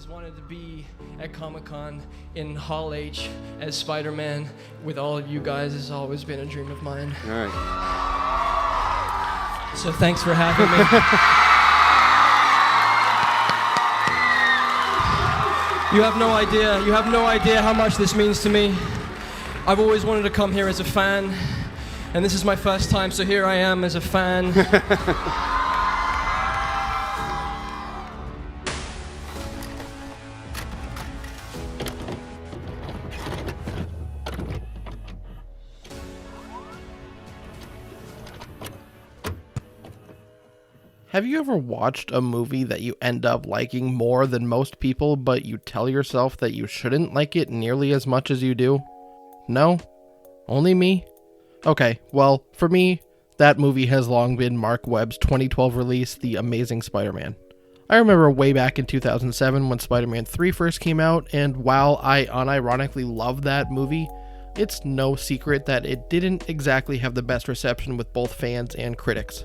always wanted to be at Comic-Con in Hall H as Spider-Man with all of you guys. It's always been a dream of mine. All right. So thanks for having me. You have no idea how much this means to me. I've always wanted to come here as a fan, and this is my first time, so here I am as a fan. Have you ever watched a movie that you end up liking more than most people, but you tell yourself that you shouldn't like it nearly as much as you do? No? Only me? Okay, well, for me, that movie has long been Mark Webb's 2012 release, The Amazing Spider-Man. I remember way back in 2007 when Spider-Man 3 first came out, and while I unironically loved that movie, it's no secret that it didn't exactly have the best reception with both fans and critics.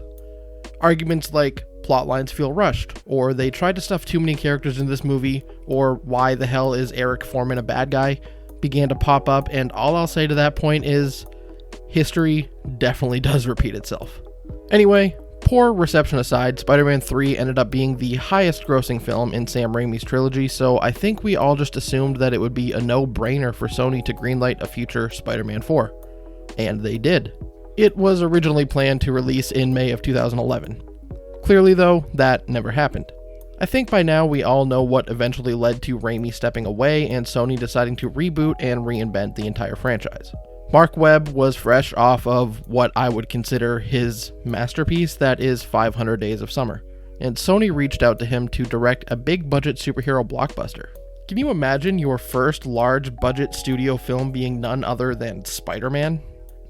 Arguments like plot lines feel rushed, or they tried to stuff too many characters in this movie, or why the hell is Eric Foreman a bad guy, began to pop up, and all I'll say to that point is, history definitely does repeat itself. Anyway, poor reception aside, Spider-Man 3 ended up being the highest grossing film in Sam Raimi's trilogy, so I think we all just assumed that it would be a no-brainer for Sony to greenlight a future Spider-Man 4. And they did. It was originally planned to release in May of 2011. Clearly, though, that never happened. I think by now we all know what eventually led to Raimi stepping away and Sony deciding to reboot and reinvent the entire franchise. Mark Webb was fresh off of what I would consider his masterpiece, that is 500 Days of Summer, and Sony reached out to him to direct a big-budget superhero blockbuster. Can you imagine your first large-budget studio film being none other than Spider-Man?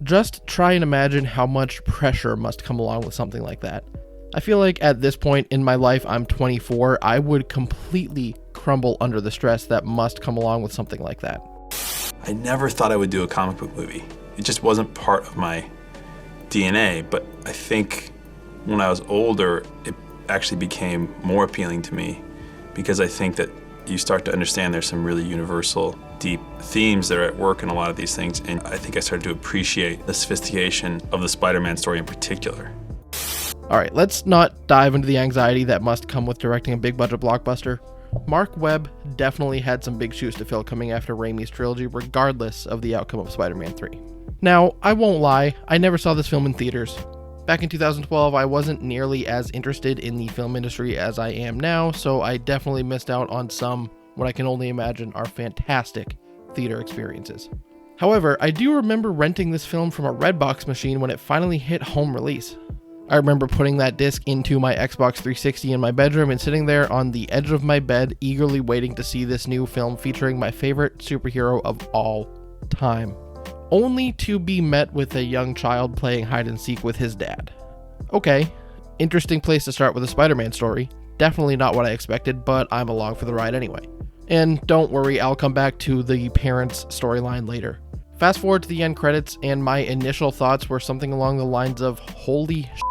Just try and imagine how much pressure must come along with something like that. I feel like at this point in my life, I'm 24, I would completely crumble under the stress that must come along with something like that. I never thought I would do a comic book movie. It just wasn't part of my DNA, but I think when I was older, it actually became more appealing to me because I think that you start to understand there's some really universal, deep themes that are at work in a lot of these things, and I think I started to appreciate the sophistication of the Spider-Man story in particular. Alright, let's not dive into the anxiety that must come with directing a big-budget blockbuster. Mark Webb definitely had some big shoes to fill coming after Raimi's trilogy, regardless of the outcome of Spider-Man 3. Now, I won't lie, I never saw this film in theaters. Back in 2012, I wasn't nearly as interested in the film industry as I am now, so I definitely missed out on some, what I can only imagine are fantastic theater experiences. However, I do remember renting this film from a Redbox machine when it finally hit home release. I remember putting that disc into my Xbox 360 in my bedroom and sitting there on the edge of my bed, eagerly waiting to see this new film featuring my favorite superhero of all time. Only to be met with a young child playing hide and seek with his dad. Okay, interesting place to start with a Spider-Man story. Definitely not what I expected, but I'm along for the ride anyway. And don't worry, I'll come back to the parents' storyline later. Fast forward to the end credits, and my initial thoughts were something along the lines of, holy shit,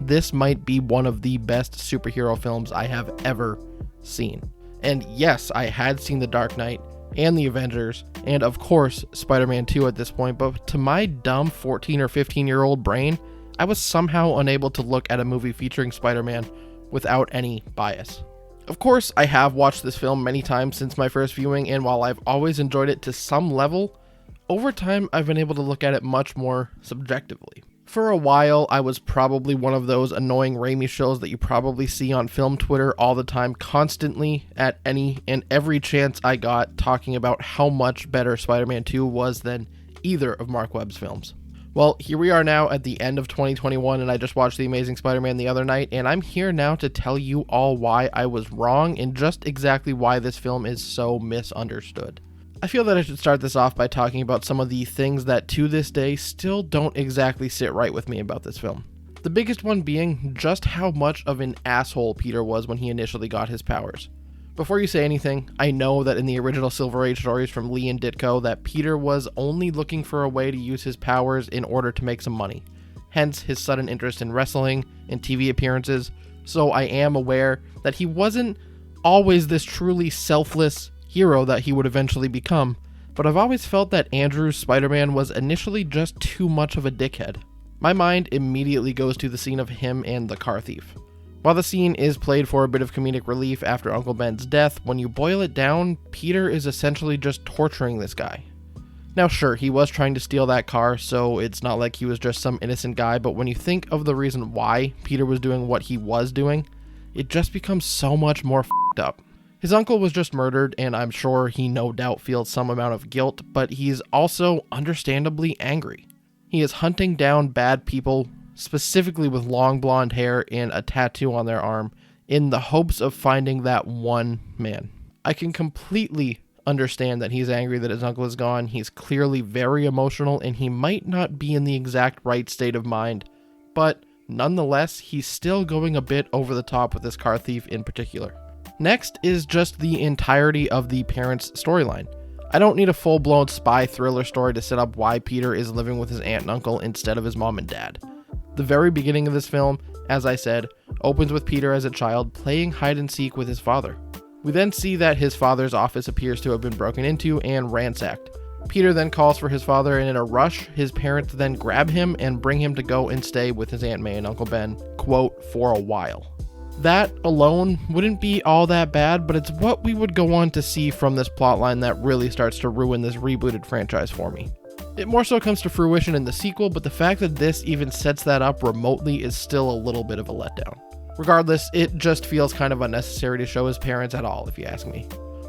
this might be one of the best superhero films I have ever seen. And yes, I had seen The Dark Knight, and The Avengers, and of course Spider-Man 2 at this point, but to my dumb 14 or 15-year-old brain, I was somehow unable to look at a movie featuring Spider-Man without any bias. Of course, I have watched this film many times since my first viewing, and while I've always enjoyed it to some level, over time I've been able to look at it much more subjectively. For a while, I was probably one of those annoying Raimi shows that you probably see on film Twitter all the time, constantly, at any and every chance I got, talking about how much better Spider-Man 2 was than either of Mark Webb's films. Well, here we are now at the end of 2021, and I just watched The Amazing Spider-Man the other night, and I'm here now to tell you all why I was wrong and just exactly why this film is so misunderstood. I feel that I should start this off by talking about some of the things that to this day still don't exactly sit right with me about this film. The biggest one being just how much of an asshole Peter was when he initially got his powers. Before you say anything, I know that in the original Silver Age stories from Lee and Ditko that Peter was only looking for a way to use his powers in order to make some money, hence his sudden interest in wrestling and TV appearances, so I am aware that he wasn't always this truly selfless hero that he would eventually become, but I've always felt that Andrew's Spider-Man was initially just too much of a dickhead. My mind immediately goes to the scene of him and the car thief. While the scene is played for a bit of comedic relief after Uncle Ben's death, when you boil it down, Peter is essentially just torturing this guy. Now sure, he was trying to steal that car, so it's not like he was just some innocent guy, but when you think of the reason why Peter was doing what he was doing, it just becomes so much more f***ed up. His uncle was just murdered, and I'm sure he no doubt feels some amount of guilt, but he's also understandably angry. He is hunting down bad people, specifically with long blonde hair and a tattoo on their arm, in the hopes of finding that one man. I can completely understand that he's angry that his uncle is gone. He's clearly very emotional, and he might not be in the exact right state of mind, but nonetheless, he's still going a bit over the top with this car thief in particular. Next is just the entirety of the parents' storyline. I don't need a full-blown spy thriller story to set up why Peter is living with his aunt and uncle instead of his mom and dad. The very beginning of this film, as I said, opens with Peter as a child playing hide-and-seek with his father. We then see that his father's office appears to have been broken into and ransacked. Peter then calls for his father, and in a rush, his parents then grab him and bring him to go and stay with his Aunt May and Uncle Ben, quote, for a while. That alone wouldn't be all that bad, but it's what we would go on to see from this plotline that really starts to ruin this rebooted franchise for me. It more so comes to fruition in the sequel, but the fact that this even sets that up remotely is still a little bit of a letdown. Regardless, it just feels kind of unnecessary to show his parents at all, if you ask me.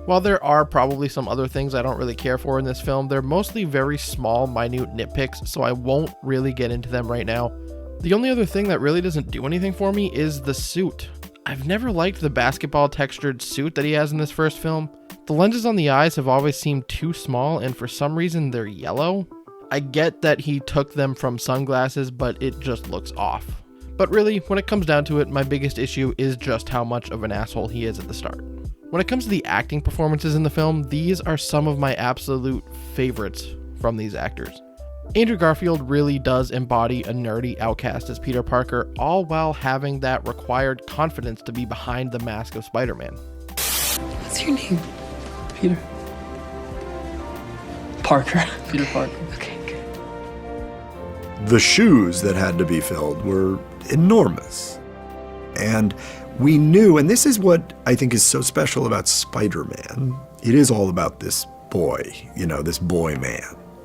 While there are probably some other things I don't really care for in this film, they're mostly very small, minute nitpicks, so I won't really get into them right now. The only other thing that really doesn't do anything for me is the suit. I've never liked the basketball textured suit that he has in this first film. The lenses on the eyes have always seemed too small, and for some reason they're yellow. I get that he took them from sunglasses, but it just looks off. But really, when it comes down to it, my biggest issue is just how much of an asshole he is at the start. When it comes to the acting performances in the film, these are some of my absolute favorites from these actors. Andrew Garfield really does embody a nerdy outcast as Peter Parker, all while having that required confidence to be behind the mask of Spider-Man. What's your name? Peter. Parker. Peter Parker. Okay, good. The shoes that had to be filled were enormous. And we knew, and this is what I think is so special about Spider-Man, it is all about this boy, this boy man.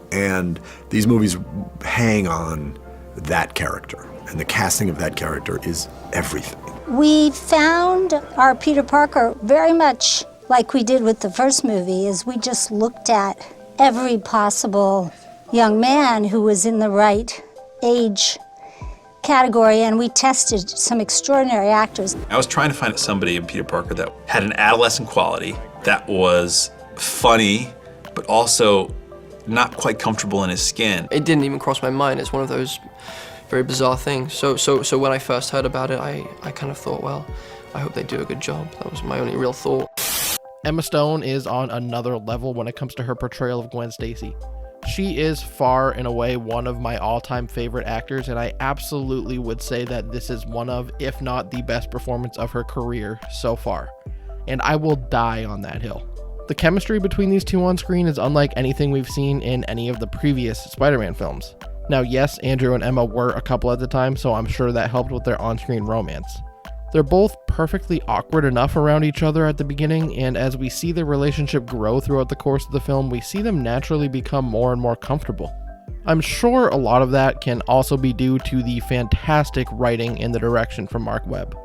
And these movies hang on that character, and the casting of that character is everything. We found our Peter Parker very much like we did with the first movie, is we just looked at every possible young man who was in the right age category, and we tested some extraordinary actors. I was trying to find somebody in Peter Parker that had an adolescent quality, that was funny, but also not quite comfortable in his skin. It didn't even cross my mind. It's one of those very bizarre things. So when I first heard about it, I kind of thought, well, I hope they do a good job. That was my only real thought. Emma Stone is on another level when it comes to her portrayal of Gwen Stacy. She is far and away one of my all-time favorite actors, and I absolutely would say that this is one of, if not the best performance of her career so far. And I will die on that hill. The chemistry between these two on screen is unlike anything we've seen in any of the previous Spider-Man films. Now, yes, Andrew and Emma were a couple at the time, so I'm sure that helped with their on-screen romance. They're both perfectly awkward enough around each other at the beginning, and as we see their relationship grow throughout the course of the film, we see them naturally become more and more comfortable. I'm sure a lot of that can also be due to the fantastic writing and the direction from Mark Webb.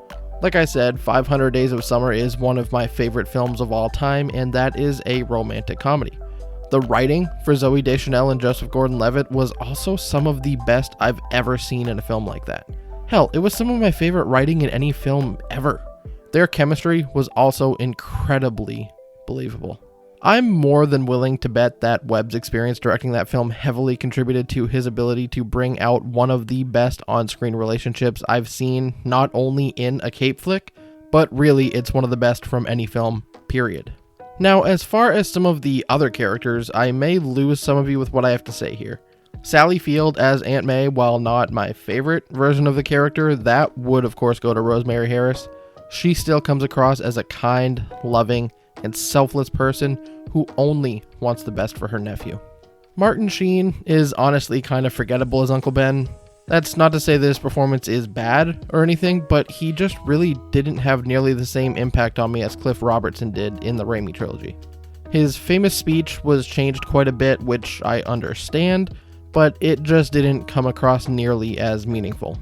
Like I said, 500 Days of Summer is one of my favorite films of all time, and that is a romantic comedy. The writing for Zooey Deschanel and Joseph Gordon-Levitt was also some of the best I've ever seen in a film like that. Hell, it was some of my favorite writing in any film ever. Their chemistry was also incredibly believable. I'm more than willing to bet that Webb's experience directing that film heavily contributed to his ability to bring out one of the best on-screen relationships I've seen, not only in a cape flick, but really it's one of the best from any film, period. Now, as far as some of the other characters, I may lose some of you with what I have to say here. Sally Field as Aunt May, while not my favorite version of the character, that would of course go to Rosemary Harris. she still comes across as a kind, loving, and selfless person who only wants the best for her nephew. Martin Sheen is honestly kind of forgettable as Uncle Ben. That's not to say this performance is bad or anything, but he just really didn't have nearly the same impact on me as Cliff Robertson did in the Raimi trilogy. His famous speech was changed quite a bit, which I understand, but it just didn't come across nearly as meaningful.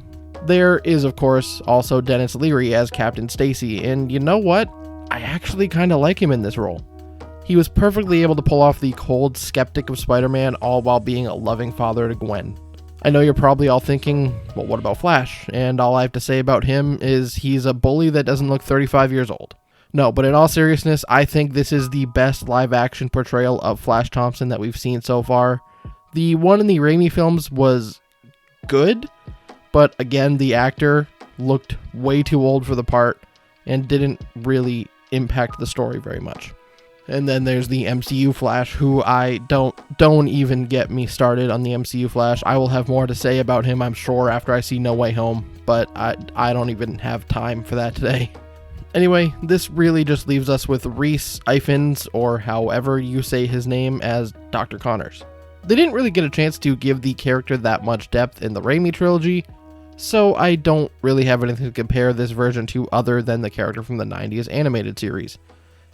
There is, of course, also Dennis Leary as Captain Stacy, and you know what? I actually kind of like him in this role. He was perfectly able to pull off the cold skeptic of Spider-Man, all while being a loving father to Gwen. I know you're probably all thinking, well, what about Flash? And all I have to say about him is he's a bully that doesn't look 35 years old. No, but in all seriousness, I think this is the best live-action portrayal of Flash Thompson that we've seen so far. The one in the Raimi films was good, but again, the actor looked way too old for the part and didn't really impact the story very much. And then there's the MCU Flash, who I don't even get me started on the MCU Flash. I will have more to say about him, I'm sure, after I see No Way Home, but I don't even have time for that today. Anyway, this really just leaves us with Rhys Ifans, or however you say his name, as Dr. Connors. They didn't really get a chance to give the character that much depth in the Raimi trilogy, so I don't really have anything to compare this version to other than the character from the 90s animated series.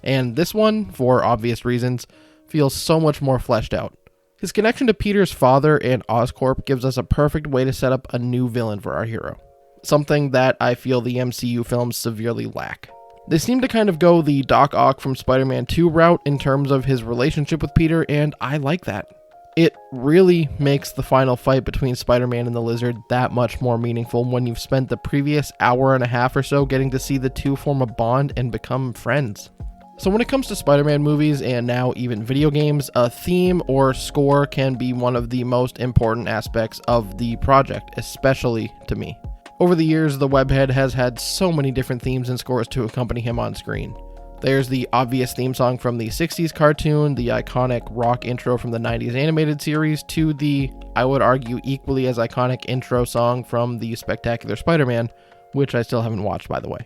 And this one, for obvious reasons, feels so much more fleshed out. His connection to Peter's father and Oscorp gives us a perfect way to set up a new villain for our hero. Something that I feel the MCU films severely lack. They seem to kind of go the Doc Ock from Spider-Man 2 route in terms of his relationship with Peter, and I like that. It really makes the final fight between Spider-Man and the Lizard that much more meaningful when you've spent the previous hour and a half or so getting to see the two form a bond and become friends. So when it comes to Spider-Man movies, and now even video games, a theme or score can be one of the most important aspects of the project, especially to me. Over the years, the webhead has had so many different themes and scores to accompany him on screen. There's the obvious theme song from the 60s cartoon, the iconic rock intro from the 90s animated series, to the, I would argue, equally as iconic intro song from the Spectacular Spider-Man, which I still haven't watched, by the way.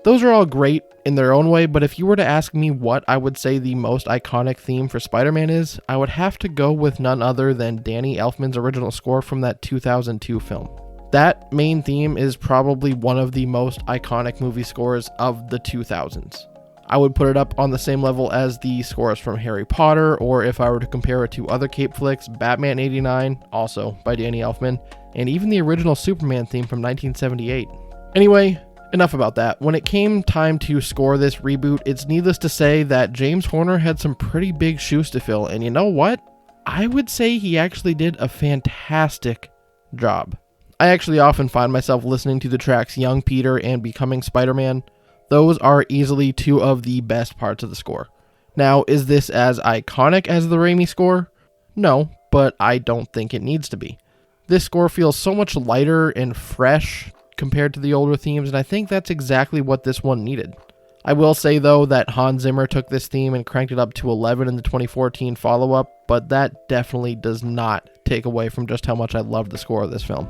Those are all great in their own way, but if you were to ask me what I would say the most iconic theme for Spider-Man is, I would have to go with none other than Danny Elfman's original score from that 2002 film. That main theme is probably one of the most iconic movie scores of the 2000s. I would put it up on the same level as the scores from Harry Potter, or if I were to compare it to other cape flicks, Batman 89, also by Danny Elfman, and even the original Superman theme from 1978. Anyway, enough about that. When it came time to score this reboot, it's needless to say that James Horner had some pretty big shoes to fill, and you know what? I would say he actually did a fantastic job. I actually often find myself listening to the tracks Young Peter and Becoming Spider-Man. Those are easily two of the best parts of the score. Now, is this as iconic as the Raimi score? No, but I don't think it needs to be. This score feels so much lighter and fresh compared to the older themes, and I think that's exactly what this one needed. I will say, though, that Hans Zimmer took this theme and cranked it up to 11 in the 2014 follow-up, but that definitely does not take away from just how much I love the score of this film.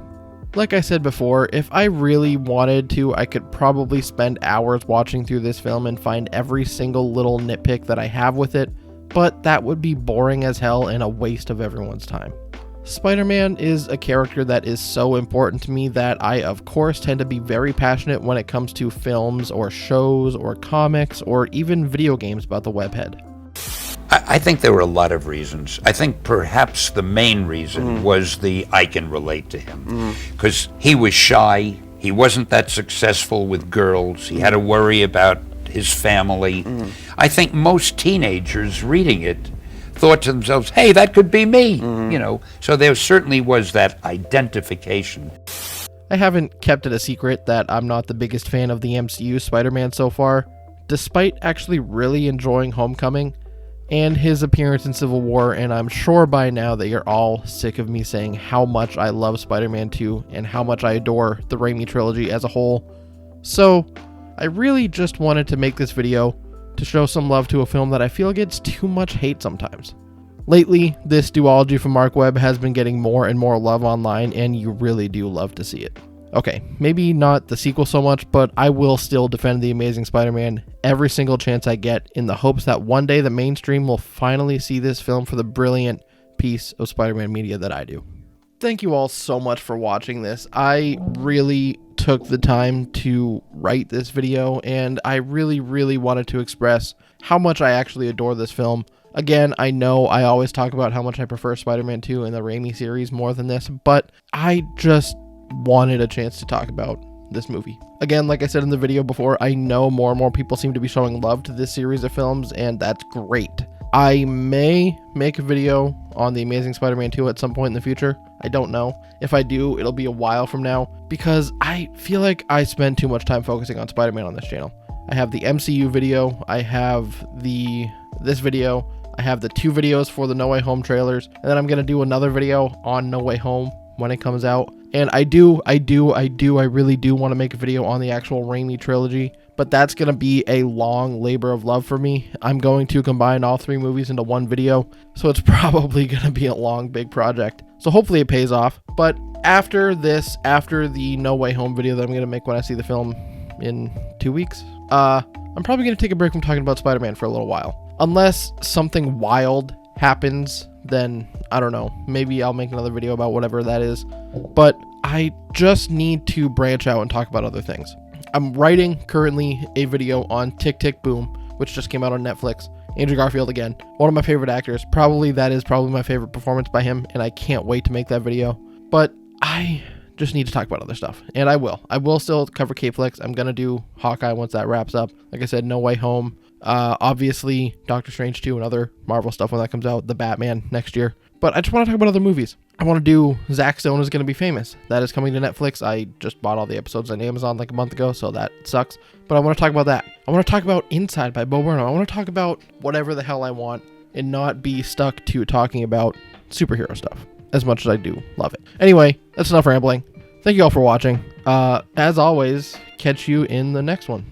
Like I said before, if I really wanted to, I could probably spend hours watching through this film and find every single little nitpick that I have with it, but that would be boring as hell and a waste of everyone's time. Spider-Man is a character that is so important to me that I, of course, tend to be very passionate when it comes to films or shows or comics or even video games about the webhead. I think there were a lot of reasons. I think perhaps the main reason was I can relate to him. Because he was shy, he wasn't that successful with girls, he had to worry about his family. I think most teenagers reading it thought to themselves, hey, that could be me, you know. So there certainly was that identification. I haven't kept it a secret that I'm not the biggest fan of the MCU Spider-Man so far, despite actually really enjoying Homecoming and his appearance in Civil War, and I'm sure by now that you're all sick of me saying how much I love Spider-Man 2 and how much I adore the Raimi trilogy as a whole. So, I really just wanted to make this video to show some love to a film that I feel gets too much hate sometimes. Lately, this duology from Mark Webb has been getting more and more love online, and you really do love to see it. Okay, maybe not the sequel so much, but I will still defend The Amazing Spider-Man every single chance I get in the hopes that one day the mainstream will finally see this film for the brilliant piece of Spider-Man media that I do. Thank you all so much for watching this. I really took the time to write this video, and I really wanted to express how much I actually adore this film. Again, I know I always talk about how much I prefer Spider-Man 2 and the Raimi series more than this, but I just wanted a chance to talk about this movie. Again, like I said in the video before, I know more and more people seem to be showing love to this series of films, and that's great. I may make a video on The Amazing Spider-Man 2 at some point in the future. I don't know. If I do, it'll be a while from now, because I feel like I spend too much time focusing on Spider-Man on this channel. I have the MCU video, I have this video, I have the 2 videos for the No Way Home trailers, and then I'm going to do another video on No Way Home when it comes out. And I really do want to make a video on the actual Raimi trilogy, but that's going to be a long labor of love for me. I'm going to combine all 3 movies into one video, so it's probably going to be a long, big project. So hopefully it pays off. But after this, after the No Way Home video that I'm going to make when I see the film in 2 weeks, I'm probably going to take a break from talking about Spider-Man for a little while. Unless something wild happens, then I don't know, maybe I'll make another video about whatever that is, but I just need to branch out and talk about other things. I'm writing currently a video on Tick Tick Boom, which just came out on Netflix. Andrew Garfield again, one of my favorite actors. That is probably my favorite performance by him, and I can't wait to make that video. But I just need to talk about other stuff, and I will still cover K-Flicks. I'm gonna do Hawkeye once that wraps up. Like I said, No Way Home, obviously Doctor Strange 2 and other Marvel stuff when that comes out, the Batman next year. But I just want to talk about other movies. I want to do Zack Stone Is Gonna Be Famous. That is coming to Netflix. I just bought all the episodes on Amazon like a month ago, so that sucks. But I want to talk about that. I want to talk about Inside by Bo Burnham. I want to talk about whatever the hell I want and not be stuck to talking about superhero stuff, as much as I do love it. Anyway, that's enough rambling. Thank you all for watching. As always, catch you in the next one.